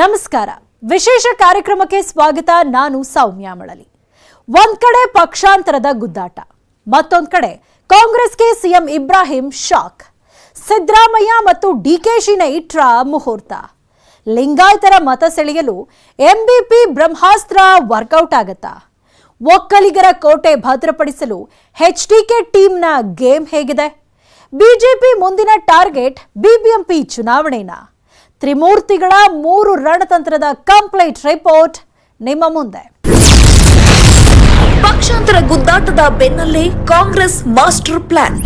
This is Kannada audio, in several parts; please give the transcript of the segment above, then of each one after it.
ನಮಸ್ಕಾರ. ವಿಶೇಷ ಕಾರ್ಯಕ್ರಮಕ್ಕೆ ಸ್ವಾಗತ. ನಾನು ಸೌಮ್ಯ ಮಳಲಿ. ಒಂದ್ ಕಡೆ ಪಕ್ಷಾಂತರದ ಗುದ್ದಾಟ, ಮತ್ತೊಂದ್ ಕಡೆ ಕಾಂಗ್ರೆಸ್ಗೆ ಸಿಎಂ ಇಬ್ರಾಹಿಂ ಶಾಕ್. ಸಿದ್ದರಾಮಯ್ಯ ಮತ್ತು ಡಿಕೆಶಿನ ಇಟ್ರ ಮುಹೂರ್ತ. ಲಿಂಗಾಯತರ ಮತ ಸೆಳೆಯಲು ಎಂಬಿಪಿ ಬ್ರಹ್ಮಾಸ್ತ್ರ ವರ್ಕೌಟ್ ಆಗತ್ತಾ? ಒಕ್ಕಲಿಗರ ಕೋಟೆ ಭದ್ರಪಡಿಸಲು ಎಚ್ಡಿಕೆ ಟೀಮ್ನ ಗೇಮ್ ಹೇಗಿದೆ? ಬಿಜೆಪಿ ಮುಂದಿನ ಟಾರ್ಗೆಟ್ ಬಿಬಿಎಂಪಿ ಚುನಾವಣೆನಾ? ತ್ರಿಮೂರ್ತಿಗಳ 3 ರಣತಂತ್ರದ ಕಂಪ್ಲೀಟ್ ರಿಪೋರ್ಟ್ ನಿಮ್ಮ ಮುಂದೆ. ಪಕ್ಷಾಂತರ ಗುದ್ದಾಟದ ಬೆನ್ನಲ್ಲೇ ಕಾಂಗ್ರೆಸ್ ಮಾಸ್ಟರ್ ಪ್ಲಾನ್.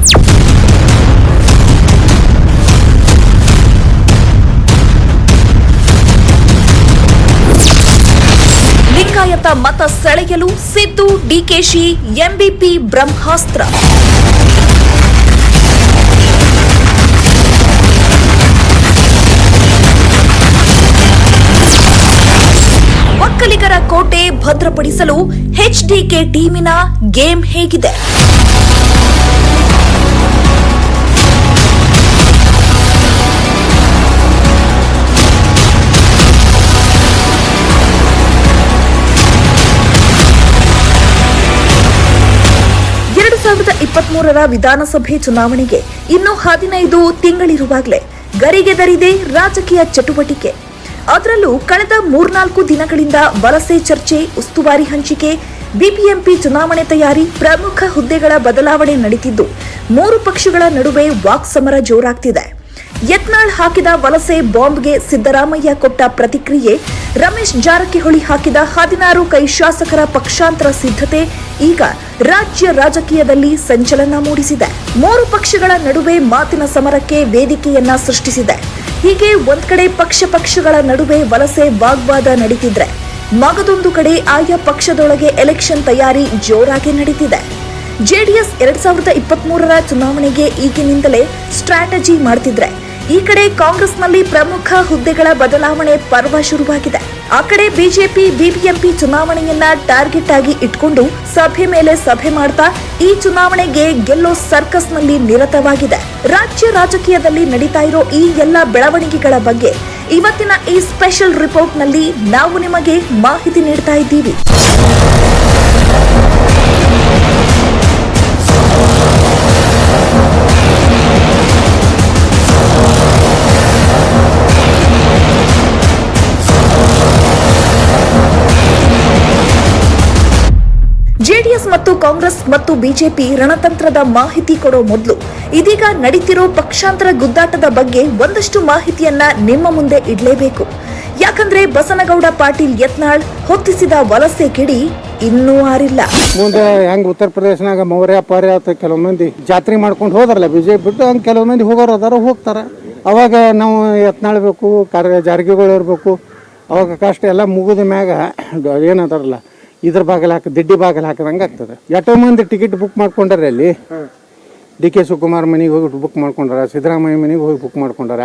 ಲಿಂಗಾಯತ ಮತ ಸೆಳೆಯಲು ಸಿದ್ದು ಡಿಕೆಶಿ ಎಂಬಿಪಿ ಬ್ರಹ್ಮಾಸ್ತ್ರ. ಒಕ್ಕಲಿಗರ ಕೋಟೆ ಭದ್ರಪಡಿಸಲು ಎಚ್ಡಿಕೆ ಟೀಮಿನ ಗೇಮ್ ಹೇಗಿದೆ? ವಿಧಾನಸಭೆ ಚುನಾವಣೆಗೆ ಇನ್ನು 15 ತಿಂಗಳಿರುವಾಗಲೇ ಗರಿಗೆದರಿದೆ ರಾಜಕೀಯ ಚಟುವಟಿಕೆ. ಅದರಲ್ಲೂ ಕಳೆದ 3-4 ದಿನಗಳಿಂದ ವಲಸೆ ಚರ್ಚೆ, ಉಸ್ತುವಾರಿ ಹಂಚಿಕೆ, ಬಿಬಿಎಂಪಿ ಚುನಾವಣೆ ತಯಾರಿ, ಪ್ರಮುಖ ಹುದ್ದೆಗಳ ಬದಲಾವಣೆ ನಡೀತಿದ್ದು 3 ಪಕ್ಷಗಳ ನಡುವೆ ವಾಕ್ಸಮರ ಜೋರಾಗ್ತಿದೆ. ಯತ್ನಾಳ್ ಹಾಕಿದ ವಲಸೆ ಬಾಂಬ್ಗೆ ಸಿದ್ದರಾಮಯ್ಯ ಕೊಟ್ಟ ಪ್ರತಿಕ್ರಿಯೆ, ರಮೇಶ್ ಜಾರಕಿಹೊಳಿ ಹಾಕಿದ 16 ಕೈ ಶಾಸಕರ ಪಕ್ಷಾಂತರ ಸಿದ್ಧತೆ ಈಗ ರಾಜ್ಯ ರಾಜಕೀಯದಲ್ಲಿ ಸಂಚಲನ ಮೂಡಿಸಿದೆ. 3 ಪಕ್ಷಗಳ ನಡುವೆ ಮಾತಿನ ಸಮರಕ್ಕೆ ವೇದಿಕೆಯನ್ನ ಸೃಷ್ಟಿಸಿದೆ. ಹೀಗೆ ಒಂದ್ ಕಡೆ ಪಕ್ಷಗಳ ನಡುವೆ ವಲಸೆ ವಾಗ್ವಾದ ನಡೀತಿದ್ರೆ, ಮಗದೊಂದು ಕಡೆ ಆಯಾ ಪಕ್ಷದೊಳಗೆ ಎಲೆಕ್ಷನ್ ತಯಾರಿ ಜೋರಾಗಿ ನಡೀತಿದೆ. ಜೆಡಿಎಸ್ 2023 ಚುನಾವಣೆಗೆ ಈಗಿನಿಂದಲೇ ಸ್ಟ್ರಾಟಜಿ ಮಾಡ್ತಿದ್ರೆ, ಈ ಕಡೆ ಕಾಂಗ್ರೆಸ್ನಲ್ಲಿ ಪ್ರಮುಖ ಹುದ್ದೆಗಳ ಬದಲಾವಣೆ ಪರ್ವ ಶುರುವಾಗಿದೆ. ಆ ಕಡೆ ಬಿಜೆಪಿ ಬಿಬಿಎಂಪಿ ಚುನಾವಣೆಯನ್ನ ಟಾರ್ಗೆಟ್ ಆಗಿ ಇಟ್ಕೊಂಡು ಸಭೆ ಮೇಲೆ ಸಭೆ ಮಾಡ್ತಾ ಈ ಚುನಾವಣೆಗೆ ಗೆಲ್ಲೋ ಸರ್ಕಸ್ನಲ್ಲಿ ನಿರತವಾಗಿದೆ. ರಾಜ್ಯ ರಾಜಕೀಯದಲ್ಲಿ ನಡೀತಾ ಇರೋ ಈ ಎಲ್ಲ ಬೆಳವಣಿಗೆಗಳ ಬಗ್ಗೆ ಇವತ್ತಿನ ಈ ಸ್ಪೆಷಲ್ ರಿಪೋರ್ಟ್ನಲ್ಲಿ ನಾವು ನಿಮಗೆ ಮಾಹಿತಿ ನೀಡ್ತಾ ಇದ್ದೀವಿ. ಜೆಡಿಎಸ್ ಮತ್ತು ಕಾಂಗ್ರೆಸ್ ಮತ್ತು ಬಿಜೆಪಿ ರಣತಂತ್ರದ ಮಾಹಿತಿ ಕೊಡೋ ಮೊದಲು ಇದೀಗ ನಡೀತಿರೋ ಪಕ್ಷಾಂತರ ಗುದ್ದಾಟದ ಬಗ್ಗೆ ಒಂದಷ್ಟು ಮಾಹಿತಿಯನ್ನ ನಿಮ್ಮ ಮುಂದೆ ಇಡಲೇಬೇಕು. ಯಾಕಂದ್ರೆ ಬಸನಗೌಡ ಪಾಟೀಲ್ ಯತ್ನಾಳ್ ಹೊತ್ತಿಸಿದ ವಲಸೆ ಕಿಡಿ ಇನ್ನೂ ಆರಿಲ್ಲ. ಮುಂದೆ ಹೆಂಗ್ ಉತ್ತರ ಪ್ರದೇಶನಾಗ ಮೌರ್ಯ ಪಾರ್ಯ ಅಂತ ಕೆಲವು ಮಂದಿ ಜಾತ್ರೆ ಮಾಡ್ಕೊಂಡು ಹೋದ್ರಲ್ಲ ಬಿಜೆಪಿ ಬಿಟ್ಟು, ಹಂಗೆ ಕೆಲವು ಮಂದಿ ಹೋಗೋರು ಅದಾರ, ಹೋಗ್ತಾರ. ಅವಾಗ ನಾವು ಯತ್ನಾಳ್ ಬೇಕು, ಜಾರಕಿಹೊಳಿ ಇರಬೇಕು. ಅವಾಗ ಕಷ್ಟ ಎಲ್ಲ ಮುಗಿದ ಮ್ಯಾಗ ಏನಂತಾರಲ್ಲ, ಇದ್ರ ಬಾಗಿಲು ಹಾಕಿ ದಿಡ್ಡಿ ಬಾಗಿಲು ಹಾಕಿದಂಗೆ ಆಗ್ತದೆ. ಎಷ್ಟೋ ಮಂದಿ ಟಿಕೆಟ್ ಬುಕ್ ಮಾಡ್ಕೊಂಡಾರ. ಅಲ್ಲಿ ಡಿ.ಕೆ. ಶಿವಕುಮಾರ್ ಮನೆಗೆ ಹೋಗಿ ಬುಕ್ ಮಾಡ್ಕೊಂಡಾರ, ಸಿದ್ದರಾಮಯ್ಯ ಮನೆಗೆ ಹೋಗಿ ಬುಕ್ ಮಾಡ್ಕೊಂಡಾರ.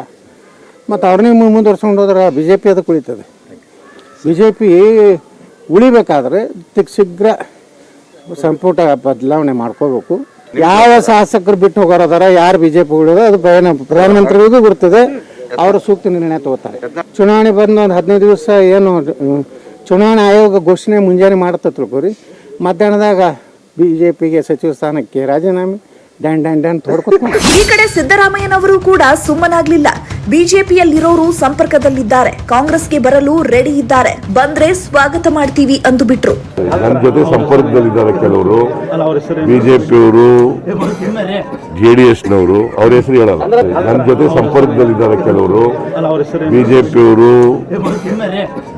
ಮತ್ತು ಅವ್ರನ್ನೇ ಮುಂದುವರ್ಸ್ಕೊಂಡು ಹೋದ್ರೆ ಬಿಜೆಪಿ ಅದಕ್ಕೆ ಉಳಿತದೆ. ಬಿಜೆಪಿ ಉಳಿಬೇಕಾದ್ರೆ ಶೀಘ್ರ ಸಂಪುಟ ಬದಲಾವಣೆ ಮಾಡ್ಕೋಬೇಕು. ಯಾವ ಶಾಸಕರು ಬಿಟ್ಟು ಹೋಗೋರದಾರ, ಯಾರು ಬಿಜೆಪಿ ಉಳಿದ ಅದು ಪ್ರಧಾನಮಂತ್ರಿಗೂ ಗೊತ್ತಿದೆ. ಅವರು ಸೂಕ್ತ ನಿರ್ಣಯ ತಗೋತಾರೆ. ಚುನಾವಣೆ ಬಂದು ಒಂದು 15 ದಿವಸ ಏನು ಚುನಾವಣಾ ಆಯೋಗ ಘೋಷಣೆ ಮುಂಜಾನೆ ಮಾಡುತ್ತೆ ತಿಳ್ಕೊರಿ. ಮಧ್ಯಾಹ್ನದಾಗ ಬಿಜೆಪಿಗೆ ಸಚಿವ ಸ್ಥಾನಕ್ಕೆ ರಾಜೀನಾಮೆ ಡ್ಯಾನ್ ತೋಡ್ಕೊತ. ಈ ಕಡೆ ಸಿದ್ದರಾಮಯ್ಯನವರು ಕೂಡ ಸುಮ್ಮನಾಗ್ಲಿಲ್ಲ. ಬಿಜೆಪಿಯಲ್ಲಿರೋರು ಸಂಪರ್ಕದಲ್ಲಿದ್ದಾರೆ, ಕಾಂಗ್ರೆಸ್ಗೆ ಬರಲು ರೆಡಿ ಇದ್ದಾರೆ, ಬಂದ್ರೆ ಸ್ವಾಗತ ಮಾಡ್ತೀವಿ ಅಂದು ಬಿಟ್ರು. ನನ್ನ ಜೊತೆ ಸಂಪರ್ಕದಲ್ಲಿದ್ದಾರೆ ಕೆಲವರು ಬಿಜೆಪಿಯವರು, ಜೆಡಿಎಸ್ನವರು, ಅವ್ರ ಹೆಸರು ಹೇಳಲ್ಲ. ನನ್ನ ಜೊತೆ ಸಂಪರ್ಕದಲ್ಲಿದ್ದಾರೆ ಕೆಲವರು ಬಿಜೆಪಿಯವರು,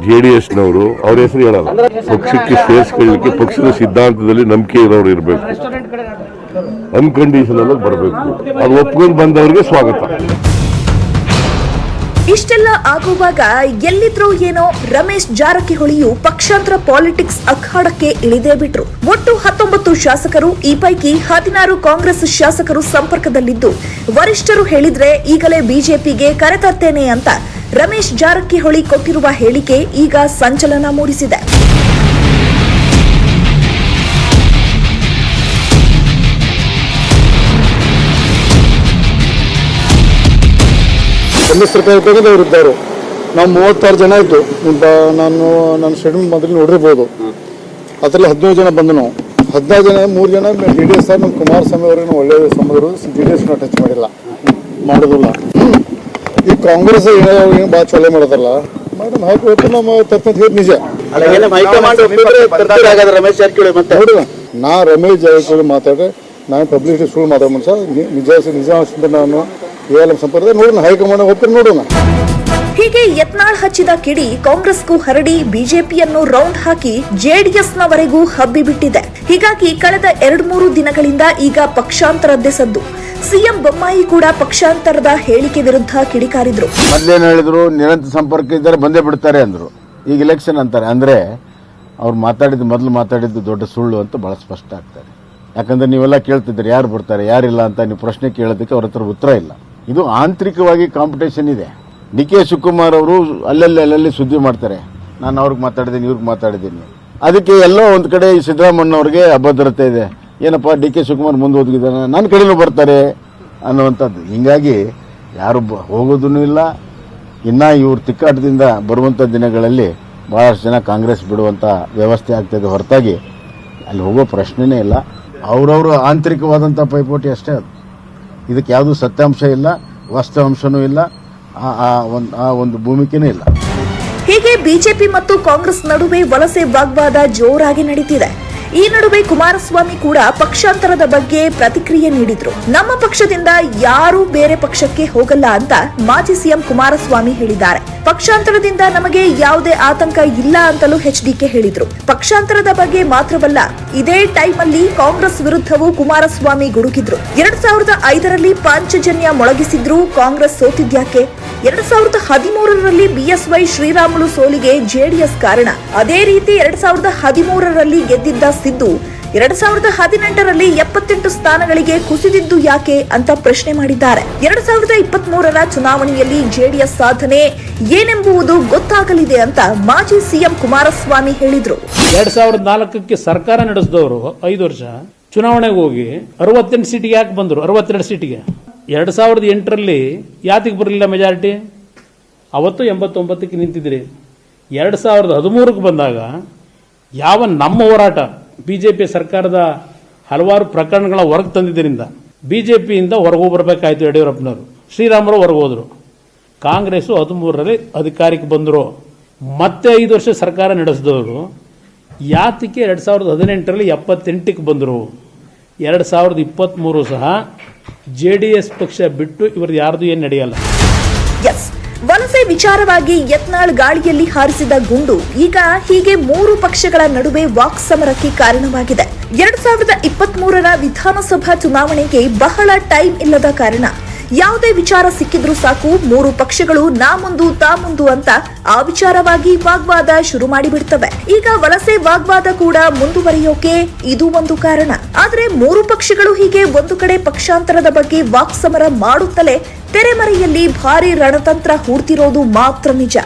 ಜೆಡಿಎಸ್ನವರು, ಅವ್ರ ಹೆಸರು ಹೇಳಲ್ಲ. ಪಕ್ಷಕ್ಕೆ ಸೇರಿಸ್ಕೊಳ್ಳಿಕ್ಕೆ ಪಕ್ಷದ ಸಿದ್ಧಾಂತದಲ್ಲಿ ನಂಬಿಕೆ ಇರೋರು ಇರಬೇಕು, ಅನ್ಕಂಡೀಷನಲ್ ಆಗಿ ಬರಬೇಕು. ಅದು ಒಪ್ಕೊಂಡು ಬಂದವರಿಗೆ ಸ್ವಾಗತ. ಇಷ್ಟೆಲ್ಲ ಆಗುವಾಗ ಎಲ್ಲಿದ್ರೂ ಏನೋ ರಮೇಶ್ ಜಾರಕಿಹೊಳಿಯು ಪಕ್ಷಾಂತರ ಪಾಲಿಟಿಕ್ಸ್ ಅಖಾಡಕ್ಕೆ ಇಳಿದೇ ಬಿಟ್ರು. ಒಟ್ಟು 19 ಶಾಸಕರು, ಈ ಪೈಕಿ 16 ಕಾಂಗ್ರೆಸ್ ಶಾಸಕರು ಸಂಪರ್ಕದಲ್ಲಿದ್ದು, ವರಿಷ್ಠರು ಹೇಳಿದ್ರೆ ಈಗಲೇ ಬಿಜೆಪಿಗೆ ಕರೆತರ್ತೇನೆ ಅಂತ ರಮೇಶ್ ಜಾರಕಿಹೊಳಿ ಕೊಟ್ಟಿರುವ ಹೇಳಿಕೆ ಈಗ ಸಂಚಲನ ಮೂಡಿಸಿದೆ. ಸಮ್ಮಿಶ್ರ ಸರ್ಕಾರದವರು ಇದ್ದಾರೆ. ನಾವು 36 ಜನ ಇದ್ದು ನಾನು ಸ್ಟೇಟ್ಮೆಂಟ್ ಮೊದಲು ನೋಡಿರ್ಬೋದು. ಅದರಲ್ಲಿ 17 ಜನ ಬಂದು ನಾವು 15 ಜನ 3 ಜನ ಡಿ ಡಿ ಎಸ್ ಸರ್ ನಮ್ಮ ಕುಮಾರಸ್ವಾಮಿ ಅವ್ರಿಗೆ ಒಳ್ಳೆಯ ಸಂಬಂಧರು ಡಿ ಡಿ ಎಸ್ನ ಟಚ್ ಮಾಡೋದಿಲ್ಲ. ಈ ಕಾಂಗ್ರೆಸ್ ಏನು ಭಾಳ ಚೊಲೆ ಮಾಡೋದಲ್ಲ ಮೇಡಮ್ ಹೈಕೋರ್ಟ್ ನಮ್ಮ ತಪ್ಪಂತ ನಿಜ. ರಮೇಶ್ ಜಾರಕಿಹೊಳಿ ಮತ್ತೆ ನಾ ರಮೇಶ್ ಜಾರಕಿಹೊಳಿ ಮಾತಾಡ್ರೆ ನಾನು ಪಬ್ಲಿಸಿಟಿ ಸುಳ್ಳು ಮಾತಾಡೋ ಮನುಷ್ಯ ನಿಜ ನಾನು ಏಎಲ್ಎಂ ಸಂಪರ್ಕ ನೋಡೋಣ, ಹೈಕಮಾಂಡ್ ಒಪ್ಪಿಗೆ ನೋಡೋಣ. ಹೀಗೆ ಯತ್ನಾಳ್ ಹಚ್ಚಿದ ಕಿಡಿ ಕಾಂಗ್ರೆಸ್ಗೂ ಹರಡಿ ಬಿಜೆಪಿಯನ್ನು ರೌಂಡ್ ಹಾಕಿ ಜೆಡಿಎಸ್ನವರೆಗೂ ಹಬ್ಬಿ ಬಿಟ್ಟಿದೆ. ಹೀಗಾಗಿ ಕಳೆದ 2-3 ದಿನಗಳಿಂದ ಈಗ ಪಕ್ಷಾಂತರದ್ದೇ ಸದ್ದು. ಸಿಎಂ ಬೊಮ್ಮಾಯಿ ಕೂಡ ಪಕ್ಷಾಂತರದ ಹೇಳಿಕೆ ವಿರುದ್ಧ ಕಿಡಿಕಾರಿದ್ರು. ಮೊದಲೇನು ಹೇಳಿದ್ರು, ನಿರಂತರ ಸಂಪರ್ಕ ಇದ್ದಾರೆ ಬಂದೇ ಬಿಡ್ತಾರೆ ಅಂದ್ರು. ಈಗ ಇಲೆಕ್ಷನ್ ಅಂತಾರೆ. ಅಂದ್ರೆ ಅವ್ರು ಮೊದಲು ಮಾತಾಡಿದ್ದು ದೊಡ್ಡ ಸುಳ್ಳು ಅಂತ ಬಹಳ ಸ್ಪಷ್ಟ ಆಗ್ತಾರೆ. ಯಾಕಂದ್ರೆ ನೀವೆಲ್ಲ ಕೇಳ್ತಿದ್ದೀರಿ ಯಾರು ಬರ್ತಾರೆ ಯಾರಿಲ್ಲ ಅಂತ. ನೀವು ಪ್ರಶ್ನೆ ಕೇಳೋದಕ್ಕೆ ಅವ್ರ ಹತ್ರ ಉತ್ತರ ಇಲ್ಲ. ಇದು ಆಂತರಿಕವಾಗಿ ಕಾಂಪಿಟೇಷನ್ ಇದೆ. ಡಿ ಕೆ ಶಿವಕುಮಾರ್ ಅವರು ಅಲ್ಲಲ್ಲಿ ಸುದ್ದಿ ಮಾಡ್ತಾರೆ, ನಾನು ಅವ್ರಿಗೆ ಮಾತಾಡಿದ್ದೀನಿ ಇವ್ರಿಗೆ ಮಾತಾಡಿದ್ದೀನಿ. ಅದಕ್ಕೆ ಎಲ್ಲೋ ಒಂದು ಕಡೆ ಈ ಸಿದ್ದರಾಮಣ್ಣವ್ರಿಗೆ ಅಭದ್ರತೆ ಇದೆ. ಏನಪ್ಪ ಡಿ ಕೆ ಶಿವಕುಮಾರ್ ಮುಂದೆ ಹೋಗಿದ್ದಾನೆ, ನನ್ನ ಕಡೆನೂ ಬರ್ತಾರೆ ಅನ್ನುವಂಥದ್ದು. ಹೀಗಾಗಿ ಯಾರು ಹೋಗೋದೂ ಇಲ್ಲ. ಇನ್ನು ಇವ್ರ ತಿಕ್ಕಾಟದಿಂದ ಬರುವಂಥ ದಿನಗಳಲ್ಲಿ ಭಾಳಷ್ಟು ಜನ ಕಾಂಗ್ರೆಸ್ ಬಿಡುವಂಥ ವ್ಯವಸ್ಥೆ ಆಗ್ತಾಯಿದೆ ಹೊರತಾಗಿ ಅಲ್ಲಿ ಹೋಗೋ ಪ್ರಶ್ನೆನೇ ಇಲ್ಲ. ಅವರವರು ಆಂತರಿಕವಾದಂಥ ಪೈಪೋಟಿ ಅಷ್ಟೇ ಅದು. ಇದಕ್ಕೆ ಯಾವುದೂ ಸತ್ಯಾಂಶ ಇಲ್ಲ, ವಾಸ್ತವಾಂಶನೂ ಇಲ್ಲ, ಆ ಒಂದು ಭೂಮಿಕೆನೇ ಇಲ್ಲ. ಹೀಗೆ ಬಿಜೆಪಿ ಮತ್ತು ಕಾಂಗ್ರೆಸ್ ನಡುವೆ ವಲಸೆ ವಾಗ್ವಾದ ಜೋರಾಗಿ ನಡೀತಿದೆ. ಈ ನಡುವೆ ಕುಮಾರಸ್ವಾಮಿ ಕೂಡ ಪಕ್ಷಾಂತರದ ಬಗ್ಗೆ ಪ್ರತಿಕ್ರಿಯೆ ನೀಡಿದ್ರು. ನಮ್ಮ ಪಕ್ಷದಿಂದ ಯಾರೂ ಬೇರೆ ಪಕ್ಷಕ್ಕೆ ಹೋಗಲ್ಲ ಅಂತ ಮಾಜಿ ಸಿಎಂ ಕುಮಾರಸ್ವಾಮಿ ಹೇಳಿದ್ದಾರೆ. ಪಕ್ಷಾಂತರದಿಂದ ನಮಗೆ ಯಾವುದೇ ಆತಂಕ ಇಲ್ಲ ಅಂತಲೂ ಎಚ್ಡಿಕೆ ಹೇಳಿದ್ರು. ಪಕ್ಷಾಂತರದ ಬಗ್ಗೆ ಮಾತ್ರವಲ್ಲ, ಇದೇ ಟೈಮ್ ಅಲ್ಲಿ ಕಾಂಗ್ರೆಸ್ ವಿರುದ್ಧವೂ ಕುಮಾರಸ್ವಾಮಿ ಗುಡುಗಿದ್ರು. 2005ರಲ್ಲಿ ಪಾಂಚಜನ್ಯ ಮೊಳಗಿಸಿದ್ರು, ಕಾಂಗ್ರೆಸ್ ಸೋತಿದ್ಯಾಕೆ? 2013ರಲ್ಲಿ ಬಿಎಸ್ವೈ ಶ್ರೀರಾಮುಲು ಸೋಲಿಗೆ ಜೆಡಿಎಸ್ ಕಾರಣ. ಅದೇ ರೀತಿ 2013ರಲ್ಲಿ ಗೆದ್ದಿದ್ದ ಸಿದ್ದು 2018ರಲ್ಲಿ 78 ಸ್ಥಾನಗಳಿಗೆ ಕುಸಿದಿದ್ದು ಯಾಕೆ ಅಂತ ಪ್ರಶ್ನೆ ಮಾಡಿದ್ದಾರೆ. 2023ರ ಚುನಾವಣೆಯಲ್ಲಿ ಜೆಡಿಎಸ್ ಸಾಧನೆ ಏನೆಂಬುದು ಗೊತ್ತಾಗಲಿದೆ ಅಂತ ಮಾಜಿ ಸಿಎಂ ಕುಮಾರಸ್ವಾಮಿ ಹೇಳಿದ್ರು. 2004ಕ್ಕೆ ಸರ್ಕಾರ ನಡೆಸಿದವರು 5 ವರ್ಷ ಚುನಾವಣೆಗೆ ಹೋಗಿ 68 ಸೀಟಿಗೆ ಯಾಕೆ ಬಂದರು? 62 ಸೀಟಿಗೆ 2008ರಲ್ಲಿ ಯಾತಿಗೆ ಬರಲಿಲ್ಲ ಮೆಜಾರಿಟಿ? ಅವತ್ತು 89ಕ್ಕೆ ನಿಂತಿದ್ರಿ. 2013ಕ್ಕೆ ಬಂದಾಗ ಯಾವ ನಮ್ಮ ಹೋರಾಟ ಬಿಜೆಪಿ ಸರ್ಕಾರದ ಹಲವಾರು ಪ್ರಕರಣಗಳ ಹೊರಗೆ ತಂದಿದ್ದರಿಂದ ಬಿಜೆಪಿಯಿಂದ ಹೊರಗೆ ಬರಬೇಕಾಯ್ತು ಯಡಿಯೂರಪ್ಪನವರು. ಶ್ರೀರಾಮರು ಹೊರಗೆ ಹೋದರು. ಕಾಂಗ್ರೆಸ್ 13ರಲ್ಲಿ ಅಧಿಕಾರಕ್ಕೆ ಬಂದರು. ಮತ್ತೆ 5 ವರ್ಷ ಸರ್ಕಾರ ನಡೆಸಿದವರು ಯಾತಕ್ಕೆ 2018ರಲ್ಲಿ 78ಕ್ಕೆ ಬಂದರು. 2023 ಸಹ ಜೆಡಿಎಸ್ ಪಕ್ಷ ಬಿಟ್ಟು ಇವರು ಯಾರ್ದು ಏನು ನಡೆಯಲ್ಲ. ವಲಸೆ ವಿಚಾರವಾಗಿ ಯತ್ನಾಳ್ ಗಾಳಿಯಲ್ಲಿ ಹಾರಿಸಿದ ಗುಂಡು ಈಗ ಹೀಗೆ 3 ಪಕ್ಷಗಳ ನಡುವೆ ವಾಕ್ಸಮರಕ್ಕೆ ಕಾರಣವಾಗಿದೆ. 2023ರ ವಿಧಾನಸಭಾ ಚುನಾವಣೆಗೆ ಬಹಳ ಟೈಮ್ ಇಲ್ಲದ ಕಾರಣ ಯಾವುದೇ ವಿಚಾರ ಸಿಕ್ಕಿದ್ರೂ ಸಾಕು 3 ಪಕ್ಷಗಳು ನಾ ಮುಂದು ತಾ ಮುಂದು ಅಂತ ಆ ವಿಚಾರವಾಗಿ ವಾಗ್ವಾದ ಶುರು ಮಾಡಿಬಿಡ್ತವೆ. ಈಗ ವಲಸೆ ವಾಗ್ವಾದ ಕೂಡ ಮುಂದುವರಿಯೋಕೆ ಇದು ಒಂದು ಕಾರಣ. ಆದ್ರೆ 3 ಪಕ್ಷಗಳು ಹೀಗೆ ಒಂದು ಕಡೆ ಪಕ್ಷಾಂತರದ ಬಗ್ಗೆ ವಾಕ್ಸಮರ ಮಾಡುತ್ತಲೇ ತೆರೆಮರೆಯಲ್ಲಿ ಭಾರಿ ರಣತಂತ್ರ ಹೂಡ್ತಿರೋದು ಮಾತ್ರ ನಿಜ.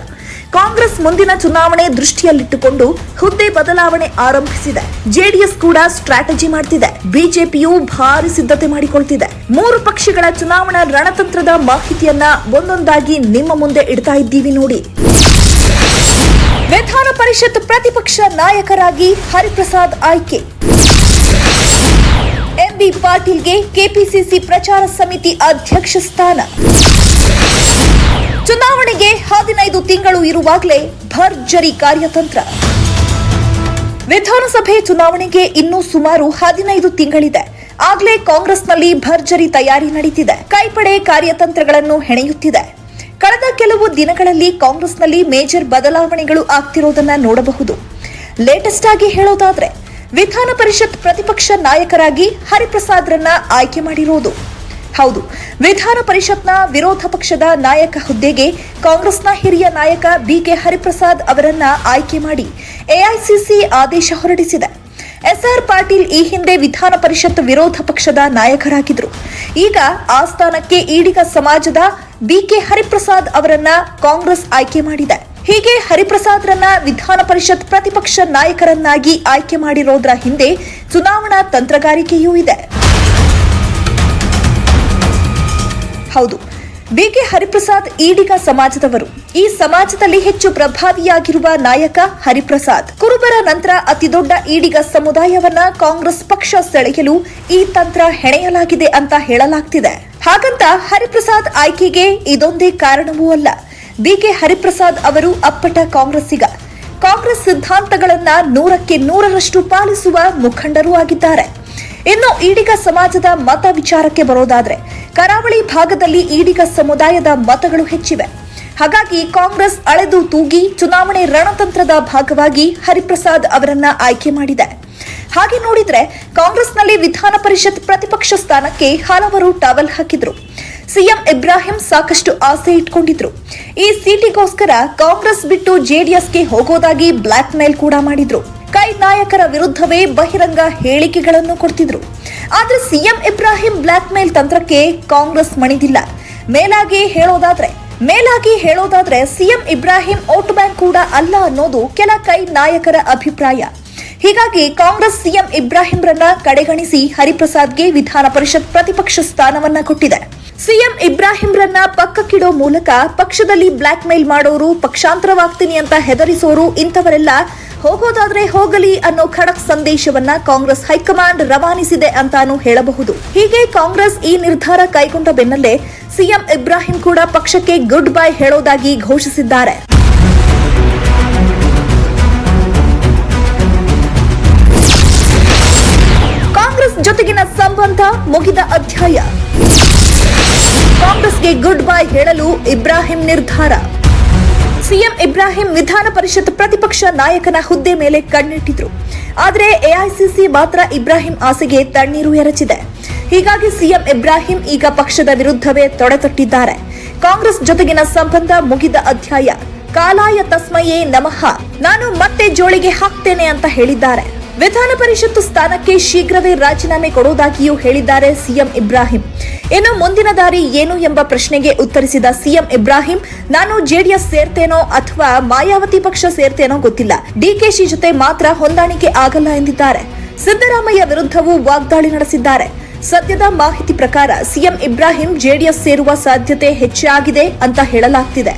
ಕಾಂಗ್ರೆಸ್ ಮುಂದಿನ ಚುನಾವಣೆ ದೃಷ್ಟಿಯಲ್ಲಿಟ್ಟುಕೊಂಡು ಹುದ್ದೆ ಬದಲಾವಣೆ ಆರಂಭಿಸಿದೆ. ಜೆಡಿಎಸ್ ಕೂಡ ಸ್ಟ್ರಾಟಜಿ ಮಾಡ್ತಿದೆ. ಬಿಜೆಪಿಯು ಭಾರಿ ಸಿದ್ಧತೆ ಮಾಡಿಕೊಳ್ತಿದೆ. 3 ಪಕ್ಷಗಳ ಚುನಾವಣಾ ರಣತಂತ್ರದ ಮಾಹಿತಿಯನ್ನ ಒಂದೊಂದಾಗಿ ನಿಮ್ಮ ಮುಂದೆ ಇಡ್ತಾ ಇದ್ದೀವಿ ನೋಡಿ. ವಿಧಾನ ಪರಿಷತ್ ಪ್ರತಿಪಕ್ಷ ನಾಯಕರಾಗಿ ಹರಿಪ್ರಸಾದ್ ಆಯ್ಕೆ. ಎಂಬಿ ಪಾಟೀಲ್ಗೆ ಕೆಪಿಸಿಸಿ ಪ್ರಚಾರ ಸಮಿತಿ ಅಧ್ಯಕ್ಷ ಸ್ಥಾನ. ಚುನಾವಣೆಗೆ 15 ತಿಂಗಳು ಇರುವಾಗಲೇ ಭರ್ಜರಿ ಕಾರ್ಯತಂತ್ರ. ವಿಧಾನಸಭೆ ಚುನಾವಣೆಗೆ ಇನ್ನೂ ಸುಮಾರು 15 ತಿಂಗಳಿದೆ. ಆಗ್ಲೇ ಕಾಂಗ್ರೆಸ್ನಲ್ಲಿ ಭರ್ಜರಿ ತಯಾರಿ ನಡೀತಿದೆ. ಕೈಪಡೆ ಕಾರ್ಯತಂತ್ರಗಳನ್ನು ಹೆಣೆಯುತ್ತಿದೆ. ಕಳೆದ ಕೆಲವು ದಿನಗಳಲ್ಲಿ ಕಾಂಗ್ರೆಸ್ನಲ್ಲಿ ಮೇಜರ್ ಬದಲಾವಣೆಗಳು ಆಗ್ತಿರೋದನ್ನ ನೋಡಬಹುದು. ಲೇಟೆಸ್ಟ್ ಆಗಿ ಹೇಳೋದಾದ್ರೆ ವಿಧಾನ ಪರಿಷತ್ ಪ್ರತಿಪಕ್ಷ ನಾಯಕರಾಗಿ ಹರಿಪ್ರಸಾದ್ರನ್ನ ಆಯ್ಕೆ ಮಾಡಿರೋದು. ಹೌದು, ವಿಧಾನ ಪರಿಷತ್ನ ವಿರೋಧ ಪಕ್ಷದ ನಾಯಕ ಹುದ್ದೆಗೆ ಕಾಂಗ್ರೆಸ್ನ ಹಿರಿಯ ನಾಯಕ ಬಿಕೆ ಹರಿಪ್ರಸಾದ್ ಅವರನ್ನ ಆಯ್ಕೆ ಮಾಡಿ ಎಐಸಿಸಿ ಆದೇಶ ಹೊರಡಿಸಿದೆ. ಎಸ್ಆರ್ ಪಾಟೀಲ್ ಈ ಹಿಂದೆ ವಿಧಾನ ಪರಿಷತ್ ವಿರೋಧ ಪಕ್ಷದ ನಾಯಕರಾಗಿದ್ರು. ಈಗ ಆ ಸ್ಥಾನಕ್ಕೆ ಈಡಿಗ ಸಮಾಜದ ಬಿಕೆ ಹರಿಪ್ರಸಾದ್ ಅವರನ್ನ ಕಾಂಗ್ರೆಸ್ ಆಯ್ಕೆ ಮಾಡಿದೆ. ಹೀಗೆ ಹರಿಪ್ರಸಾದ್ರನ್ನ ವಿಧಾನ ಪರಿಷತ್ ಪ್ರತಿಪಕ್ಷ ನಾಯಕರನ್ನಾಗಿ ಆಯ್ಕೆ ಮಾಡಿರೋದ್ರ ಹಿಂದೆ ಚುನಾವಣಾ ತಂತ್ರಗಾರಿಕೆಯೂ ಇದೆ. ಹೌದು, ಬಿಕೆ ಹರಿಪ್ರಸಾದ್ ಈಡಿಗ ಸಮಾಜದವರು. ಈ ಸಮಾಜದಲ್ಲಿ ಹೆಚ್ಚು ಪ್ರಭಾವಿಯಾಗಿರುವ ನಾಯಕ ಹರಿಪ್ರಸಾದ್. ಕುರುಬರ ನಂತರ ಅತಿದೊಡ್ಡ ಈಡಿಗ ಸಮುದಾಯವನ್ನ ಕಾಂಗ್ರೆಸ್ ಪಕ್ಷ ಸೆಳೆಯಲು ಈ ತಂತ್ರ ಹೆಣೆಯಲಾಗಿದೆ ಅಂತ ಹೇಳಲಾಗ್ತಿದೆ. ಹಾಗಂತ ಹರಿಪ್ರಸಾದ್ ಆಯ್ಕೆಗೆ ಇದೊಂದೇ ಕಾರಣವೂ ಅಲ್ಲ. ಬಿಕೆ ಹರಿಪ್ರಸಾದ್ ಅವರು ಅಪ್ಪಟ ಕಾಂಗ್ರೆಸ್ಸಿಗ. ಕಾಂಗ್ರೆಸ್ ಸಿದ್ಧಾಂತಗಳನ್ನ 100% ಪಾಲಿಸುವ ಮುಖಂಡರೂ ಆಗಿದ್ದಾರೆ. ಇನ್ನು ಈಡಿಗ ಸಮಾಜದ ಮತ ವಿಚಾರಕ್ಕೆ ಬರೋದಾದ್ರೆ ಕರಾವಳಿ ಭಾಗದಲ್ಲಿ ಈಡಿಗ ಸಮುದಾಯದ ಮತಗಳು ಹೆಚ್ಚಿವೆ. ಹಾಗಾಗಿ ಕಾಂಗ್ರೆಸ್ ಅಳೆದು ತೂಗಿ ಚುನಾವಣೆ ರಣತಂತ್ರದ ಭಾಗವಾಗಿ ಹರಿಪ್ರಸಾದ್ ಅವರನ್ನ ಆಯ್ಕೆ ಮಾಡಿದೆ. ಹಾಗೆ ನೋಡಿದ್ರೆ ಕಾಂಗ್ರೆಸ್ನಲ್ಲಿ ವಿಧಾನ ಪರಿಷತ್ ಪ್ರತಿಪಕ್ಷ ಸ್ಥಾನಕ್ಕೆ ಹಲವರು ಟವಲ್ ಹಾಕಿದ್ರು. ಸಿಎಂ ಇಬ್ರಾಹಿಂ ಸಾಕಷ್ಟು ಆಸೆ ಇಟ್ಕೊಂಡಿದ್ರು. ಈ ಸೀಟಿಗೋಸ್ಕರ ಕಾಂಗ್ರೆಸ್ ಬಿಟ್ಟು ಜೆಡಿಎಸ್ಗೆ ಹೋಗೋದಾಗಿ ಬ್ಲಾಕ್ ಮೇಲ್ ಕೂಡ ಮಾಡಿದ್ರು. ಕೈ ನಾಯಕರ ವಿರುದ್ಧವೇ ಬಹಿರಂಗ ಹೇಳಿಕೆಗಳನ್ನು ಕೊಡ್ತಿದ್ರು. ಆದ್ರೆ CM Ibrahim black mail ತಂತ್ರಕ್ಕೆ Congress ಮಣಿದಿಲ್ಲ. ಮೇಲಾಗಿ ಹೇಳೋದಾದ್ರೆ ಸಿಎಂ ಇಬ್ರಾಹಿಂ ವೋಟ್ ಬ್ಯಾಂಕ್ ಕೂಡ ಅಲ್ಲ ಅನ್ನೋದು ಕೆಲ ಕೈ ನಾಯಕರ ಅಭಿಪ್ರಾಯ. ಹೀಗಾಗಿ ಕಾಂಗ್ರೆಸ್ ಸಿಎಂ ಇಬ್ರಾಹಿಂರನ್ನ ಕಡೆಗಣಿಸಿ ಹರಿಪ್ರಸಾದ್ಗೆ ವಿಧಾನ ಪರಿಷತ್ ಪ್ರತಿಪಕ್ಷ ಸ್ಥಾನವನ್ನ ಕೊಟ್ಟಿದೆ. ಸಿಎಂ ಇಬ್ರಾಹಿಂರನ್ನ ಪಕ್ಕಕ್ಕಿಡೋ ಮೂಲಕ ಪಕ್ಷದಲ್ಲಿ ಬ್ಲಾಕ್ ಮೇಲ್ ಮಾಡೋರು, ಪಕ್ಷಾಂತರವಾಗ್ತೀನಿ ಅಂತ ಹೆದರಿಸೋರು ಇಂಥವರೆಲ್ಲ ಹೋಗೋದಾದ್ರೆ ಹೋಗಲಿ ಅನ್ನೋ ಖಡಕ್ ಸಂದೇಶವನ್ನ ಕಾಂಗ್ರೆಸ್ ಹೈಕಮಾಂಡ್ ರವಾನಿಸಿದೆ ಅಂತಾನೂ ಹೇಳಬಹುದು. ಹೀಗೆ ಕಾಂಗ್ರೆಸ್ ಈ ನಿರ್ಧಾರ ಕೈಗೊಂಡ ಬೆನ್ನಲ್ಲೇ ಸಿಎಂ ಇಬ್ರಾಹಿಂ ಕೂಡ ಪಕ್ಷಕ್ಕೆ ಗುಡ್ ಬೈ ಹೇಳೋದಾಗಿ ಘೋಷಿಸಿದ್ದಾರೆ. ಕಾಂಗ್ರೆಸ್ ಜೊತೆಗಿನ ಸಂಬಂಧ ಮುಗಿದ ಅಧ್ಯಾಯ. ಕಾಂಗ್ರೆಸ್ಗೆ ಗುಡ್ ಬೈ ಹೇಳಲು ಇಬ್ರಾಹಿಂ ನಿರ್ಧಾರ. ಸಿಎಂ ಇಬ್ರಾಹಿಂ ವಿಧಾನ ಪರಿಷತ್ ಪ್ರತಿಪಕ್ಷ ನಾಯಕನ ಹುದ್ದೆ ಮೇಲೆ ಕಣ್ಣಿಟ್ಟಿದ್ರು. ಆದರೆ ಎಐಸಿಸಿ ಮಾತ್ರ ಇಬ್ರಾಹಿಂ ಆಸೆಗೆ ತಣ್ಣೀರು ಎರಚಿದೆ. ಹೀಗಾಗಿ ಸಿಎಂ ಇಬ್ರಾಹಿಂ ಈಗ ಪಕ್ಷದ ವಿರುದ್ಧವೇ ತೊಡೆತಟ್ಟಿದ್ದಾರೆ. ಕಾಂಗ್ರೆಸ್ ಜೊತೆಗಿನ ಸಂಬಂಧ ಮುಗಿದ ಅಧ್ಯಾಯ. ಕಾಲಾಯ ತಸ್ಮಯೇ ನಮಃ, ನಾನು ಮತ್ತೆ ಜೋಳಿಗೆ ಹಾಕ್ತೇನೆ ಅಂತ ಹೇಳಿದ್ದಾರೆ. ವಿಧಾನ ಪರಿಷತ್ತು ಸ್ಥಾನಕ್ಕೆ ಶೀಘ್ರವೇ ರಾಜೀನಾಮೆ ಕೊಡುವುದಾಗಿಯೂ ಹೇಳಿದ್ದಾರೆ ಸಿಎಂ ಇಬ್ರಾಹಿಂ. ಇನ್ನು ಮುಂದಿನ ದಾರಿ ಏನು ಎಂಬ ಪ್ರಶ್ನೆಗೆ ಉತ್ತರಿಸಿದ ಸಿಎಂ ಇಬ್ರಾಹಿಂ, ನಾನು ಜೆಡಿಎಸ್ ಸೇರ್ತೇನೋ ಅಥವಾ ಮಾಯಾವತಿ ಪಕ್ಷ ಸೇರ್ತೇನೋ ಗೊತ್ತಿಲ್ಲ, ಡಿಕೆಶಿ ಜೊತೆ ಮಾತ್ರ ಹೊಂದಾಣಿಕೆ ಆಗಲ್ಲ ಎಂದಿದ್ದಾರೆ. ಸಿದ್ದರಾಮಯ್ಯ ವಿರುದ್ಧವೂ ವಾಗ್ದಾಳಿ ನಡೆಸಿದ್ದಾರೆ. ಸದ್ಯದ ಮಾಹಿತಿ ಪ್ರಕಾರ ಸಿಎಂ ಇಬ್ರಾಹಿಂ ಜೆಡಿಎಸ್ ಸೇರುವ ಸಾಧ್ಯತೆ ಹೆಚ್ಚಾಗಿದೆ ಅಂತ ಹೇಳಲಾಗ್ತಿದೆ.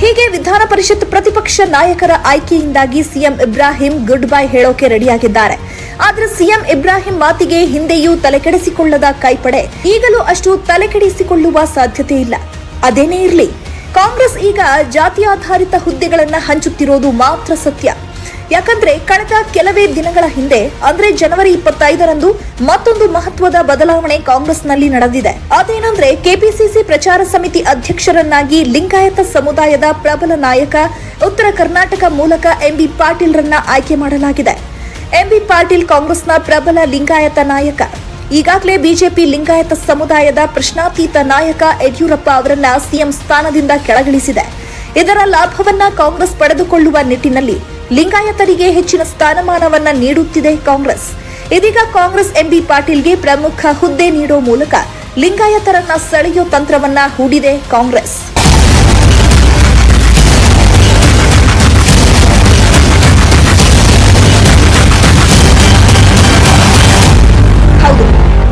ಹೀಗೆ ವಿಧಾನ ಪರಿಷತ್ ಪ್ರತಿಪಕ್ಷ ನಾಯಕರ ಆಯ್ಕೆಯಿಂದಾಗಿ ಸಿಎಂ ಇಬ್ರಾಹಿಂ ಗುಡ್ ಬೈ ಹೇಳೋಕೆ ರೆಡಿಯಾಗಿದ್ದಾರೆ. ಆದ್ರೆ ಸಿಎಂ ಇಬ್ರಾಹಿಂ ಮಾತಿಗೆ ಹಿಂದೆಯೂ ತಲೆಕೆಡಿಸಿಕೊಳ್ಳದ ಕೈಪಡೆ ಈಗಲೂ ಅಷ್ಟು ತಲೆಕೆಡಿಸಿಕೊಳ್ಳುವ ಸಾಧ್ಯತೆ ಇಲ್ಲ. ಅದೇನೇ ಇರಲಿ, ಕಾಂಗ್ರೆಸ್ ಈಗ ಜಾತಿಯಾಧಾರಿತ ಹುದ್ದೆಗಳನ್ನ ಹಂಚುತ್ತಿರೋದು ಮಾತ್ರ ಸತ್ಯ. ಯಾಕಂದ್ರೆ ಕಳೆದ ಕೆಲವೇ ದಿನಗಳ ಹಿಂದೆ ಅಂದ್ರೆ ಜನವರಿ 25ರಂದು ಮತ್ತೊಂದು ಮಹತ್ವದ ಬದಲಾವಣೆ ಕಾಂಗ್ರೆಸ್ನಲ್ಲಿ ನಡೆದಿದೆ. ಅದೇನಂದ್ರೆ ಕೆಪಿಸಿಸಿ ಪ್ರಚಾರ ಸಮಿತಿ ಅಧ್ಯಕ್ಷರನ್ನಾಗಿ ಲಿಂಗಾಯತ ಸಮುದಾಯದ ಪ್ರಬಲ ನಾಯಕ ಉತ್ತರ ಕರ್ನಾಟಕ ಮೂಲಕ ಎಂಬಿ ಪಾಟೀಲ್ರನ್ನ ಆಯ್ಕೆ ಮಾಡಲಾಗಿದೆ. ಎಂಬಿ ಪಾಟೀಲ್ ಕಾಂಗ್ರೆಸ್ನ ಪ್ರಬಲ ಲಿಂಗಾಯತ ನಾಯಕ. ಈಗಾಗಲೇ ಬಿಜೆಪಿ ಲಿಂಗಾಯತ ಸಮುದಾಯದ ಪ್ರಶ್ನಾತೀತ ನಾಯಕ ಯಡಿಯೂರಪ್ಪ ಅವರನ್ನ ಸಿಎಂ ಸ್ಥಾನದಿಂದ ಕೆಳಗಿಳಿಸಿದೆ. ಇದರ ಲಾಭವನ್ನ ಕಾಂಗ್ರೆಸ್ ಪಡೆದುಕೊಳ್ಳುವ ನಿಟ್ಟಿನಲ್ಲಿ ಲಿಂಗಾಯತರಿಗೆ ಹೆಚ್ಚಿನ ಸ್ಥಾನಮಾನವನ್ನ ನೀಡುತ್ತಿದೆ ಕಾಂಗ್ರೆಸ್. ಇದೀಗ ಕಾಂಗ್ರೆಸ್ ಎಂಬಿ ಪಾಟೀಲ್ಗೆ ಪ್ರಮುಖ ಹುದ್ದೆ ನೀಡೋ ಮೂಲಕ ಲಿಂಗಾಯತರನ್ನ ಸೆಳೆಯೋ ತಂತ್ರವನ್ನ ಹೂಡಿದೆ ಕಾಂಗ್ರೆಸ್. ಹೌದು,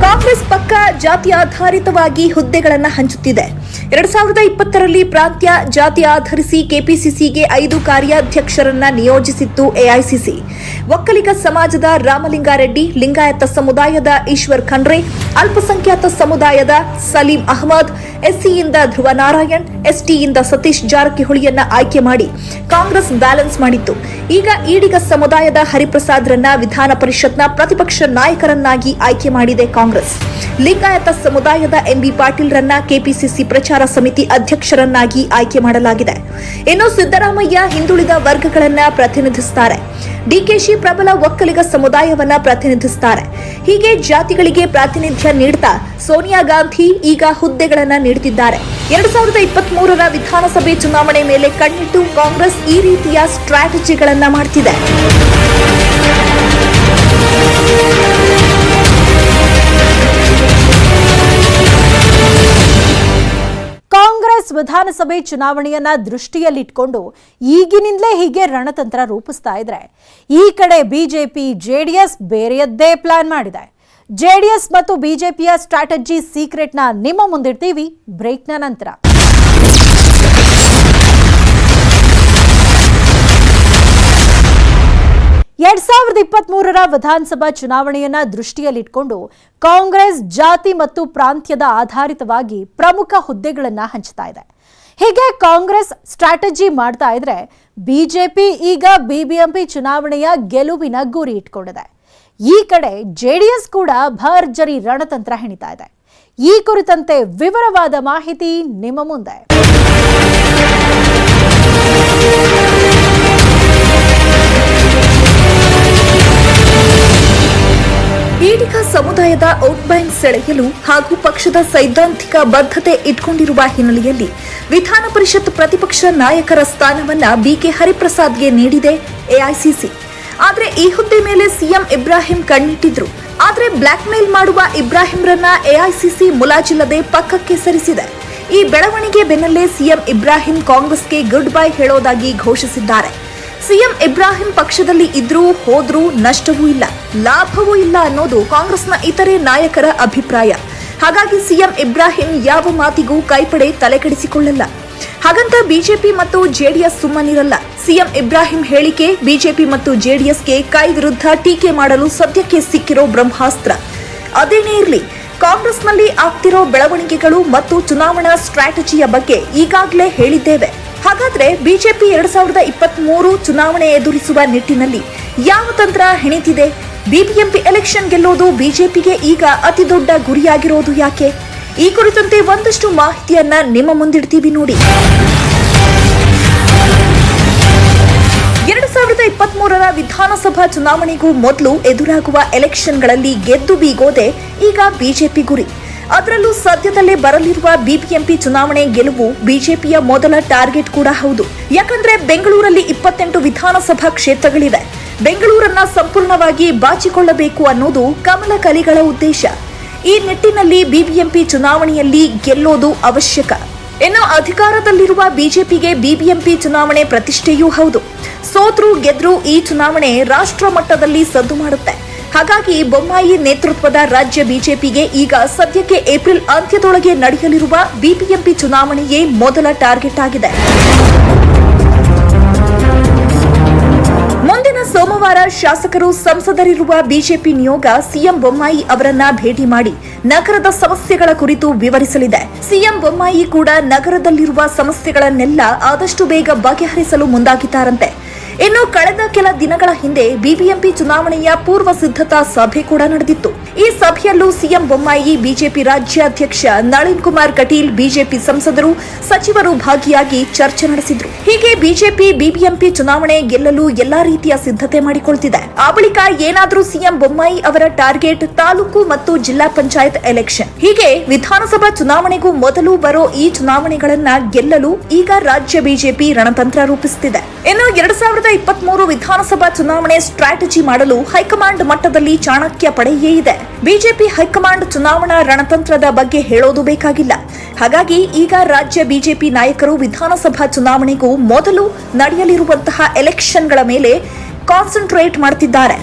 ಕಾಂಗ್ರೆಸ್ ಪಕ್ಕ ಜಾತಿ ಆಧಾರಿತವಾಗಿ ಹುದ್ದೆಗಳನ್ನು ಹಂಚುತ್ತಿದೆ. 2020ರಲ್ಲಿ ಪ್ರಾಂತ್ಯ ಜಾತಿ ಆಧರಿಸಿ ಕೆಪಿಸಿಸಿಗೆ 5 ಕಾರ್ಯಾಧ್ಯಕ್ಷರನ್ನ ನಿಯೋಜಿಸಿತ್ತು ಎಐಸಿಸಿ. ಒಕ್ಕಲಿಗ ಸಮಾಜದ ರಾಮಲಿಂಗಾರೆಡ್ಡಿ, ಲಿಂಗಾಯತ ಸಮುದಾಯದ ಈಶ್ವರ್ ಖಂಡ್ರೆ, ಅಲ್ಪಸಂಖ್ಯಾತ ಸಮುದಾಯದ ಸಲೀಂ ಅಹಮದ್, ಎಸ್ಸಿಯಿಂದ ಧ್ರುವ ನಾರಾಯಣ್, ಎಸ್ಟಿಯಿಂದ ಸತೀಶ್ ಜಾರಕಿಹೊಳಿಯನ್ನ ಆಯ್ಕೆ ಮಾಡಿ ಕಾಂಗ್ರೆಸ್ ಬ್ಯಾಲೆನ್ಸ್ ಮಾಡಿತ್ತು. ಈಗ ಈಡಿಗ ಸಮುದಾಯದ ಹರಿಪ್ರಸಾದ್ರನ್ನ ವಿಧಾನ ಪರಿಷತ್ನ ಪ್ರತಿಪಕ್ಷ ನಾಯಕರನ್ನಾಗಿ ಆಯ್ಕೆ ಮಾಡಿದೆ ಕಾಂಗ್ರೆಸ್. ಲಿಂಗಾಯತ ಸಮುದಾಯದ ಎಂಬಿ ಪಾಟೀಲ್ರನ್ನ ಕೆಪಿಸಿಸಿ ಪ್ರಚಾರ ಸಮಿತಿ ಅಧ್ಯಕ್ಷರನ್ನಾಗಿ ಆಯ್ಕೆ ಮಾಡಲಾಗಿದೆ. ಇನ್ನು ಸಿದ್ದರಾಮಯ್ಯ ಹಿಂದುಳಿದ ವರ್ಗಗಳನ್ನ ಪ್ರತಿನಿಧಿಸುತ್ತಾರೆ. ಡಿಕೆಶಿ ಪ್ರಬಲ ಒಕ್ಕಲಿಗ ಸಮುದಾಯವನ್ನ ಪ್ರತಿನಿಧಿಸುತ್ತಾರೆ. ಹೀಗೆ ಜಾತಿಗಳಿಗೆ ಪ್ರಾತಿನಿಧ್ಯ ನೀಡುತ್ತಾ ಸೋನಿಯಾ ಗಾಂಧಿ ಈಗ ಹುದ್ದೆಗಳನ್ನ ನೀಡುತ್ತಿದ್ದಾರೆ. 2023ರ ವಿಧಾನಸಭೆ ಚುನಾವಣೆ ಮೇಲೆ ಕಣ್ಣಿಟ್ಟು ಕಾಂಗ್ರೆಸ್ ಈ ರೀತಿಯ ಸ್ಟ್ರಾಟಜಿಗಳನ್ನ ಮಾಡ್ತಿದೆ. ಕಾಂಗ್ರೆಸ್ ವಿಧಾನಸಭೆ ಚುನಾವಣೆಯನ್ನ ದೃಷ್ಟಿಯಲ್ಲಿಟ್ಕೊಂಡು ಈಗಿನಿಂದಲೇ ಹೀಗೆ ರಣತಂತ್ರ ರೂಪಿಸ್ತಾ ಇದ್ರೆ, ಈ ಕಡೆ ಬಿಜೆಪಿ ಜೆಡಿಎಸ್ ಬೇರೆಯದ್ದೇ ಪ್ಲಾನ್ ಮಾಡಿದೆ. ಜೆಡಿಎಸ್ ಮತ್ತು ಬಿಜೆಪಿಯ ಸ್ಟ್ರಾಟಜಿ ಸೀಕ್ರೆಟ್ನ ನಿಮ್ಮ ಮುಂದಿಡ್ತೀವಿ ಬ್ರೇಕ್ನ ನಂತರ. ಎರಡ್ 2023ರ ವಿಧಾನಸಭಾ ಚುನಾವಣೆಯನ್ನ ದೃಷ್ಟಿಯಲ್ಲಿಟ್ಕೊಂಡು ಕಾಂಗ್ರೆಸ್ ಜಾತಿ ಮತ್ತು ಪ್ರಾಂತ್ಯದ ಆಧಾರಿತವಾಗಿ ಪ್ರಮುಖ ಹುದ್ದೆಗಳನ್ನ ಹಂಚ್ತಾ ಇದೆ. ಹೀಗೆ ಕಾಂಗ್ರೆಸ್ ಸ್ಟ್ರಾಟಜಿ ಮಾಡ್ತಾ ಇದ್ರೆ ಬಿಜೆಪಿ ಈಗ ಬಿಬಿಎಂಪಿ ಚುನಾವಣೆಯ ಗೆಲುವಿನ ಗುರಿ ಇಟ್ಕೊಂಡಿದೆ. ಈ ಕಡೆ ಜೆಡಿಎಸ್ ಕೂಡ ಭರ್ಜರಿ ರಣತಂತ್ರ ಹೆಣಿತಾ ಇದೆ. ಈ ಕುರಿತಂತೆ ವಿವರವಾದ ಮಾಹಿತಿ ನಿಮ್ಮ ಮುಂದೆ. ಈಡಿಗ ಸಮುದಾಯದ ವೋಟ್ ಬ್ಯಾಂಕ್ ಸೆಳೆಯಲು ಹಾಗೂ ಪಕ್ಷದ ಸೈದ್ಧಾಂತಿಕ ಬದ್ಧತೆ ಇಟ್ಕೊಂಡಿರುವ ಹಿನ್ನೆಲೆಯಲ್ಲಿ ವಿಧಾನ ಪರಿಷತ್ ಪ್ರತಿಪಕ್ಷ ನಾಯಕರ ಸ್ಥಾನವನ್ನ ಬಿಕೆ ಹರಿಪ್ರಸಾದ್ಗೆ ನೀಡಿದೆ ಎಐಸಿಸಿ. ಆದ್ರೆ ಈ ಹುದ್ದೆ ಮೇಲೆ ಸಿಎಂ ಇಬ್ರಾಹಿಂ ಕಣ್ಣಿಟ್ಟಿದ್ರು. ಆದ್ರೆ ಬ್ಲಾಕ್ ಮೇಲ್ ಮಾಡುವ ಇಬ್ರಾಹಿಂರನ್ನ ಎಐಸಿಸಿ ಮುಲಾಜಿಲ್ಲದೆ ಪಕ್ಕಕ್ಕೆ ಸರಿಸಿದೆ. ಈ ಬೆಳವಣಿಗೆ ಬೆನ್ನಲ್ಲೇ ಸಿಎಂ ಇಬ್ರಾಹಿಂ ಕಾಂಗ್ರೆಸ್ಗೆ ಗುಡ್ ಬೈ ಹೇಳೋದಾಗಿ ಘೋಷಿಸಿದ್ದಾರೆ. ಸಿಎಂ ಇಬ್ರಾಹಿಂ ಪಕ್ಷದಲ್ಲಿ ಇದ್ರೂ ಹೋದ್ರೂ ನಷ್ಟವೂ ಇಲ್ಲ, ಲಾಭವೂ ಇಲ್ಲ ಅನ್ನೋದು ಕಾಂಗ್ರೆಸ್ನ ಇತರೆ ನಾಯಕರ ಅಭಿಪ್ರಾಯ. ಹಾಗಾಗಿ ಸಿಎಂ ಇಬ್ರಾಹಿಂ ಯಾವ ಮಾತಿಗೂ ಕೈಪಡೆ ತಲೆಕೆಡಿಸಿಕೊಳ್ಳಲ್ಲ. ಹಾಗಂತ ಬಿಜೆಪಿ ಮತ್ತು ಜೆಡಿಎಸ್ ಸುಮ್ಮನಿರಲ್ಲ. ಸಿಎಂ ಇಬ್ರಾಹಿಂ ಹೇಳಿಕೆ ಬಿಜೆಪಿ ಮತ್ತು ಜೆಡಿಎಸ್ಗೆ ಕೈ ವಿರುದ್ಧ ಟೀಕೆ ಮಾಡಲು ಸದ್ಯಕ್ಕೆ ಸಿಕ್ಕಿರೋ ಬ್ರಹ್ಮಾಸ್ತ್ರ. ಅದೇನೇ ಇರಲಿ, ಕಾಂಗ್ರೆಸ್ನಲ್ಲಿ ಆಗ್ತಿರೋ ಬೆಳವಣಿಗೆಗಳು ಮತ್ತು ಚುನಾವಣಾ ಸ್ಟ್ರಾಟಜಿಯ ಬಗ್ಗೆ ಈಗಾಗಲೇ ಹೇಳಿದ್ದೇವೆ. ಹಾಗಾದ್ರೆ ಬಿಜೆಪಿ 2023 ಚುನಾವಣೆ ಎದುರಿಸುವ ನಿಟ್ಟಿನಲ್ಲಿ ಯಾವ ತಂತ್ರ ಹೆಣಿತಿದೆ? ಬಿಬಿಎಂಪಿ ಎಲೆಕ್ಷನ್ ಗೆಲ್ಲೋದು ಬಿಜೆಪಿಗೆ ಈಗ ಅತಿ ದೊಡ್ಡ ಗುರಿಯಾಗಿರೋದು ಯಾಕೆ? ಈ ಕುರಿತಂತೆ ಒಂದಷ್ಟು ಮಾಹಿತಿಯನ್ನ ನಿಮ್ಮ ಮುಂದಿಡ್ತೀವಿ ನೋಡಿ. 2023ರ ವಿಧಾನಸಭಾ ಚುನಾವಣೆಗೂ ಮೊದಲು ಎದುರಾಗುವ ಎಲೆಕ್ಷನ್ಗಳಲ್ಲಿ ಗೆದ್ದು ಬೀಗೋದೆ ಈಗ ಬಿಜೆಪಿ ಗುರಿ. ಅದರಲ್ಲೂ ಸದ್ಯದಲ್ಲೇ ಬರಲಿರುವ ಬಿಬಿಎಂಪಿ ಚುನಾವಣೆ ಗೆಲುವು ಬಿಜೆಪಿಯ ಮೊದಲ ಟಾರ್ಗೆಟ್ ಕೂಡ ಹೌದು. ಯಾಕಂದ್ರೆ ಬೆಂಗಳೂರಲ್ಲಿ 28 ವಿಧಾನಸಭಾ ಕ್ಷೇತ್ರಗಳಿವೆ. ಬೆಂಗಳೂರನ್ನ ಸಂಪೂರ್ಣವಾಗಿ ಬಾಚಿಕೊಳ್ಳಬೇಕು ಅನ್ನೋದು ಕಮಲ ಕಲಿಗಳ ಉದ್ದೇಶ. ಈ ನಿಟ್ಟಿನಲ್ಲಿ ಬಿಬಿಎಂಪಿ ಚುನಾವಣೆಯಲ್ಲಿ ಗೆಲ್ಲೋದು ಅವಶ್ಯಕ. ಇನ್ನು ಅಧಿಕಾರದಲ್ಲಿರುವ ಬಿಜೆಪಿಗೆ ಬಿಬಿಎಂಪಿ ಚುನಾವಣೆ ಪ್ರತಿಷ್ಠೆಯೂ ಹೌದು. ಸೋತ್ರು ಗೆದ್ರು ಈ ಚುನಾವಣೆ ರಾಷ್ಟ್ರ ಮಟ್ಟದಲ್ಲಿ ಸದ್ದು ಮಾಡುತ್ತೆ. ಹಾಗಾಗಿ ಬೊಮ್ಮಾಯಿ ನೇತೃತ್ವದ ರಾಜ್ಯ ಬಿಜೆಪಿಗೆ ಈಗ ಸದ್ಯಕ್ಕೆ ಏಪ್ರಿಲ್ ಅಂತ್ಯದೊಳಗೆ ನಡೆಯಲಿರುವ ಬಿಬಿಎಂಪಿ ಚುನಾವಣೆಯೇ ಮೊದಲ ಟಾರ್ಗೆಟ್ ಆಗಿದೆ. ಮುಂದಿನ ಸೋಮವಾರ ಶಾಸಕರು ಸಂಸದರಿರುವ ಬಿಜೆಪಿ ನಿಯೋಗ ಸಿಎಂ ಬೊಮ್ಮಾಯಿ ಅವರನ್ನ ಭೇಟಿ ಮಾಡಿ ನಗರದ ಸಮಸ್ಯೆಗಳ ಕುರಿತು ವಿವರಿಸಲಿದೆ. ಸಿಎಂ ಬೊಮ್ಮಾಯಿ ಕೂಡ ನಗರದಲ್ಲಿರುವ ಸಮಸ್ಯೆಗಳನ್ನೆಲ್ಲ ಆದಷ್ಟು ಬೇಗ ಬಗೆಹರಿಸಲು ಮುಂದಾಗಿದ್ದಾರಂತೆ. ಇನ್ನು ಕಳೆದ ಕೆಲ ದಿನಗಳ ಹಿಂದೆ ಬಿಬಿಎಂಪಿ ಚುನಾವಣೆಯ ಪೂರ್ವ ಸಿದ್ಧತಾ ಸಭೆ ಕೂಡ ನಡೆದಿತ್ತು. ಈ ಸಭೆಯಲ್ಲೂ ಸಿಎಂ ಬೊಮ್ಮಾಯಿ, ಬಿಜೆಪಿ ರಾಜ್ಯಾಧ್ಯಕ್ಷ ನಳಿನ್ ಕುಮಾರ್ ಕಟೀಲ್, ಬಿಜೆಪಿ ಸಂಸದರು, ಸಚಿವರು ಭಾಗಿಯಾಗಿ ಚರ್ಚೆ ನಡೆಸಿದ್ರು. ಹೀಗೆ ಬಿಜೆಪಿ ಬಿಬಿಎಂಪಿ ಚುನಾವಣೆ ಗೆಲ್ಲಲು ಎಲ್ಲಾ ರೀತಿಯ ಸಿದ್ಧತೆ ಮಾಡಿಕೊಳ್ತಿದೆ. ಆ ಬಳಿಕ ಏನಾದರೂ ಸಿಎಂ ಬೊಮ್ಮಾಯಿ ಅವರ ಟಾರ್ಗೆಟ್ ತಾಲೂಕು ಮತ್ತು ಜಿಲ್ಲಾ ಪಂಚಾಯತ್ ಎಲೆಕ್ಷನ್. ಹೀಗೆ ವಿಧಾನಸಭಾ ಚುನಾವಣೆಗೂ ಮೊದಲು ಬರೋ ಈ ಚುನಾವಣೆಗಳನ್ನ ಗೆಲ್ಲಲು ಈಗ ರಾಜ್ಯ ಬಿಜೆಪಿ ರಣತಂತ್ರ ರೂಪಿಸುತ್ತಿದೆ. ಇನ್ನು 2023 ವಿಧಾನಸಭಾ ಚುನಾವಣೆ ಸ್ಟ್ರಾಟಜಿ ಮಾಡಲು ಹೈಕಮಾಂಡ್ ಮಟ್ಟದಲ್ಲಿ ಚಾಣಕ್ಯ ಪಡೆಯೇ ಇದೆ. ಬಿಜೆಪಿ ಹೈಕಮಾಂಡ್ ಚುನಾವಣಾ ರಣತಂತ್ರದ ಬಗ್ಗೆ ಹೇಳೋದು ಬೇಕಾಗಿಲ್ಲ. ಹಾಗಾಗಿ ಈಗ ರಾಜ್ಯ ಬಿಜೆಪಿ ನಾಯಕರು ವಿಧಾನಸಭಾ ಚುನಾವಣೆಗೂ ಮೊದಲು ನಡೆಯಲಿರುವಂತಹ ಎಲೆಕ್ಷನ್ಗಳ ಮೇಲೆ ಕಾನ್ಸಂಟ್ರೇಟ್ ಮಾಡುತ್ತಿದ್ದಾರೆ.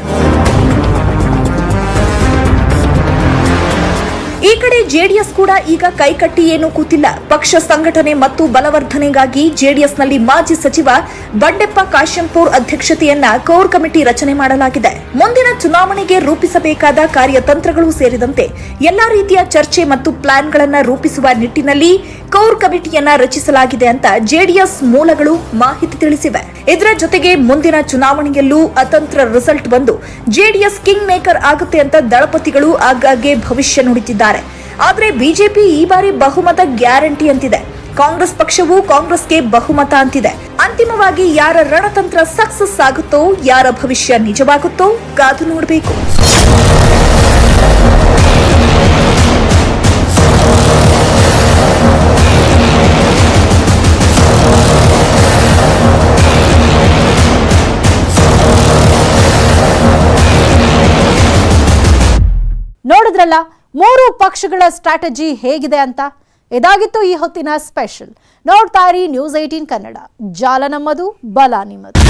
ಈ ಕಡೆ ಜೆಡಿಎಸ್ ಕೂಡ ಈಗ ಕೈಕಟ್ಟಿ ಏನೂ ಕೂತಿಲ್ಲ. ಪಕ್ಷ ಸಂಘಟನೆ ಮತ್ತು ಬಲವರ್ಧನೆಗಾಗಿ ಜೆಡಿಎಸ್ನಲ್ಲಿ ಮಾಜಿ ಸಚಿವ ಬಂಡೆಪ್ಪ ಕಾಶೆಂಪೂರ್ ಅಧ್ಯಕ್ಷತೆಯನ್ನ ಕೋರ್ ಕಮಿಟಿ ರಚನೆ ಮಾಡಲಾಗಿದೆ. ಮುಂದಿನ ಚುನಾವಣೆಗೆ ರೂಪಿಸಬೇಕಾದ ಕಾರ್ಯತಂತ್ರಗಳು ಸೇರಿದಂತೆ ಎಲ್ಲಾ ರೀತಿಯ ಚರ್ಚೆ ಮತ್ತು ಪ್ಲಾನ್ಗಳನ್ನ ರೂಪಿಸುವ ನಿಟ್ಟಿನಲ್ಲಿ ಕೋರ್ ಕಮಿಟಿಯನ್ನ ರಚಿಸಲಾಗಿದೆ ಅಂತ ಜೆಡಿಎಸ್ ಮೂಲಗಳು ಮಾಹಿತಿ ತಿಳಿಸಿವೆ. ಇದರ ಜೊತೆಗೆ ಮುಂದಿನ ಚುನಾವಣೆಯಲ್ಲೂ ಅತಂತ್ರ ರಿಸಲ್ಟ್ ಬಂದು ಜೆಡಿಎಸ್ ಕಿಂಗ್ ಮೇಕರ್ ಆಗುತ್ತೆ ಅಂತ ದಳಪತಿಗಳು ಆಗಾಗ್ಗೆ ಭವಿಷ್ಯ ನುಡಿತಿದ್ದಾರೆ. ಆದ್ರೆ ಬಿಜೆಪಿ ಈ ಬಾರಿ ಬಹುಮತ ಗ್ಯಾರಂಟಿ ಅಂತಿದೆ. ಕಾಂಗ್ರೆಸ್ ಪಕ್ಷವು ಕಾಂಗ್ರೆಸ್ಗೆ ಬಹುಮತ ಅಂತಿದೆ. ಅಂತಿಮವಾಗಿ ಯಾರ ರಣತಂತ್ರ ಸಕ್ಸಸ್ ಆಗುತ್ತೋ, ಯಾರ ಭವಿಷ್ಯ ನಿಜವಾಗುತ್ತೋ ಕಾದು ನೋಡಬೇಕು. ನೋಡಿದ್ರಲ್ಲ, 3 ಪಕ್ಷಗಳ ಸ್ಟ್ರಾಟಜಿ ಹೇಗಿದೆ ಅಂತ. ಇದಾಗಿತ್ತು ಈ ಹೊತ್ತಿನ ಸ್ಪೆಷಲ್. ನೋಡ್ತಾ ಇರಿ ನ್ಯೂಸ್ 18 ಕನ್ನಡ. ಜಾಲ ನಮ್ಮದು, ಬಲ ನಿಮ್ಮದು.